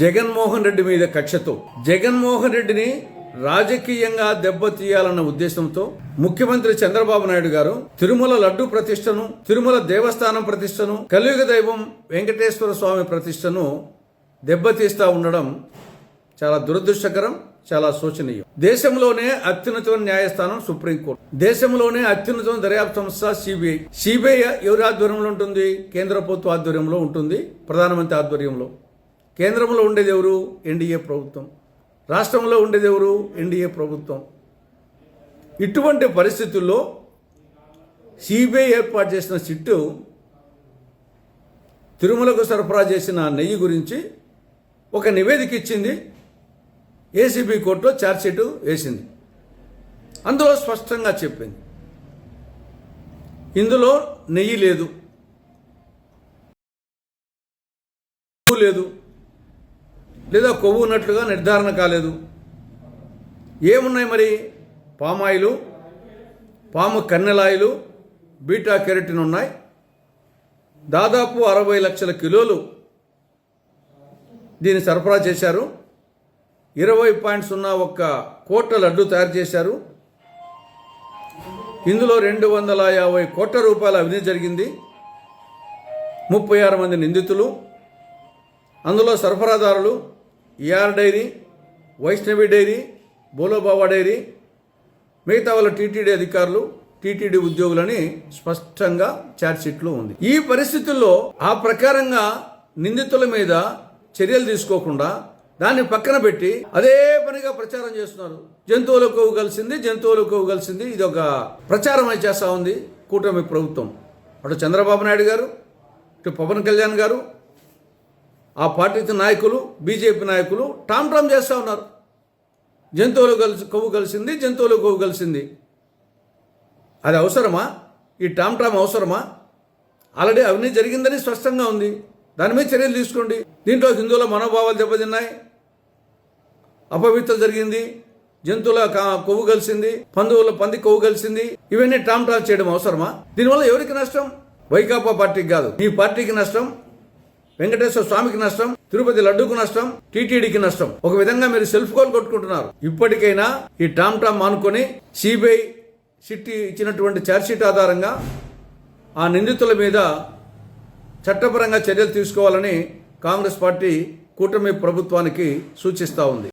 జగన్మోహన్ రెడ్డి మీద కక్షతో జగన్మోహన్ రెడ్డిని రాజకీయంగా దెబ్బతీయాలన్న ఉద్దేశంతో ముఖ్యమంత్రి చంద్రబాబు నాయుడు గారు తిరుమల లడ్డు ప్రతిష్టను, తిరుమల దేవస్థానం ప్రతిష్టను, కలియుగ దైవం వెంకటేశ్వర స్వామి ప్రతిష్టను దెబ్బతీస్తా ఉండడం చాలా దురదృష్టకరం, చాలా శోచనీయం. దేశంలోనే అత్యున్నత న్యాయస్థానం సుప్రీంకోర్టు, దేశంలోనే అత్యున్నత దర్యాప్తు సంస్థ సిబిఐ ఎవరి ఆధ్వర్యంలో ఉంటుంది? కేంద్ర ప్రభుత్వ ఆధ్వర్యంలో ఉంటుంది, ప్రధానమంత్రి ఆధ్వర్యంలో. కేంద్రంలో ఉండేది ఎవరు? ఎన్డీఏ ప్రభుత్వం. రాష్ట్రంలో ఉండేది ఎవరు? ఎన్డీఏ ప్రభుత్వం. ఇటువంటి పరిస్థితుల్లో సిబిఐ ఏర్పాటు చేసిన సిట్టు తిరుమలకు సరఫరా చేసిన నెయ్యి గురించి ఒక నివేదిక ఇచ్చింది. ఏసీబీ కోర్టులో ఛార్జ్షీట్ వేసింది. అందులో స్పష్టంగా చెప్పింది, ఇందులో నెయ్యి లేదు, లేదా కొవ్వు ఉన్నట్లుగా నిర్ధారణ కాలేదు. ఏమున్నాయి మరి? పామాయిలు, పాము కన్నెలాయిలు, బీటా కెరటిన్ ఉన్నాయి. దాదాపు 60 లక్షల కిలోలు దీన్ని సరఫరా చేశారు. 20.01 కోట్ల లడ్డు తయారు చేశారు. ఇందులో 250 కోట్ల రూపాయల అవినీతి జరిగింది. 36 మంది నిందితులు. అందులో సరఫరాదారులు ఈఆర్ డైరీ, వైష్ణవి డైరీ, బోలోబావా డైరీ, మిగతా వాళ్ళ టీటీడీ అధికారులు, టీటీడీ ఉద్యోగులని స్పష్టంగా ఛార్జ్షీట్లో ఉంది. ఈ పరిస్థితుల్లో ఆ ప్రకారంగా నిందితుల మీద చర్యలు తీసుకోకుండా దాన్ని పక్కన పెట్టి అదే పనిగా ప్రచారం చేస్తున్నారు. జంతువుల కొవ్వు కలిసింది. ఇది ఒక ప్రచారం అయితే చేస్తూ ఉంది కూటమి ప్రభుత్వం. అటు చంద్రబాబు నాయుడు గారు, ఇటు పవన్ కళ్యాణ్ గారు, ఆ పార్టీ నాయకులు, బీజేపీ నాయకులు టామ్ చేస్తూ ఉన్నారు. కొవ్వు కలిసింది. అది అవసరమా? ఈ టామ్ అవసరమా? ఆల్రెడీ అవినీతి జరిగిందని స్పష్టంగా ఉంది. దాని మీద చర్యలు తీసుకోండి. దీంట్లో హిందువుల మనోభావాలు దెబ్బతిన్నాయి, అపవిత్ర జరిగింది, జంతువుల కొవ్వు కలిసింది, పంది కొవ్వు కలిసింది. ఇవన్నీ టామ్ చేయడం అవసరమా? దీనివల్ల ఎవరికి నష్టం? వైకాపా పార్టీకి కాదు, మీ పార్టీకి నష్టం, వెంకటేశ్వర స్వామికి నష్టం, తిరుపతి లడ్డూకు నష్టం, టీటీడీకి నష్టం. ఒక విధంగా మీరు సెల్ఫ్ గోల్ కొట్టుకుంటున్నారు. ఇప్పటికైనా ఈ టామ్ మానుకొని సిబిఐ సిట్టి ఇచ్చినటువంటి ఛార్జ్షీట్ ఆధారంగా ఆ నిందితుల మీద చట్టపరంగా చర్యలు తీసుకోవాలని కాంగ్రెస్ పార్టీ కూటమి ప్రభుత్వానికి సూచిస్తూ ఉంది.